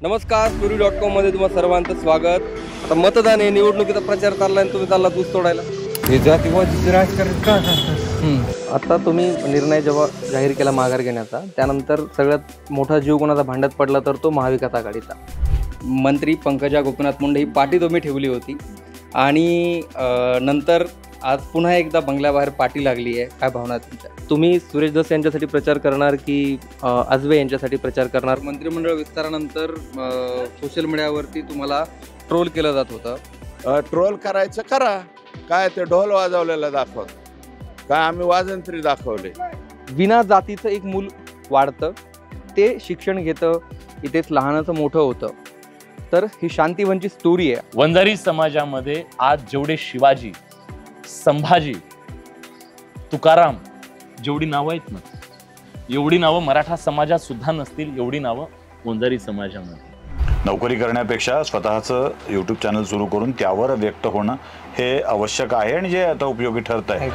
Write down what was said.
नमस्कार, story.com मध्ये तुम्हा सर्वांचं स्वागत। आता मतदान आहे, निवडणुकीचा प्रचार चाललाय आणि तुम्ही चालला दूध तोडायला। हे जातीवादी राजकारण का करतात? आता तुम्ही निर्णय जेव्हा जाहीर केला माघार घेण्याचा, त्यानंतर सगळ्यात मोठा जीव कोणाचा भांड्यात पडला तर तो महाविकास आघाडीचा। मंत्री पंकजा गोपीनाथ मुंडे ही पाठी तुम्ही ठेवली होती आणि नंतर आज पुन्हा एकदा बंगल्याबाहेर पाठी लागली आहे। काय भावना तुमच्या? तुम्ही सुरेश धस यांच्यासाठी प्रचार करणार की आजवे यांच्यासाठी प्रचार करणार? मंत्रिमंडळ विस्तारानंतर सोशल मीडियावरती तुम्हाला ट्रोल केलं जात होतं। ट्रोल करायचं करा, काय ते ढोल वाजवलेला दाखवत, काय आम्ही वाजंत्री दाखवले। विना जातीचं एक मूल वाढतं, ते शिक्षण घेतं, इथेच लहानाचं मोठं होतं। तर ही शांतीवनची स्टोरी आहे। वंजारी समाजामध्ये आज जेवढे शिवाजी, संभाजी, तुकाराम जेवढी नावं आहेत ना, एवढी नावं मराठा समाजात सुद्धा नसतील, एवढी नावं वंजारी समाजामध्ये। नोकरी करण्यापेक्षा स्वतःचं यूट्यूब चॅनल सुरू करून त्यावर व्यक्त होणं हे आवश्यक आहे आणि जे आता उपयोगी ठरत आहे।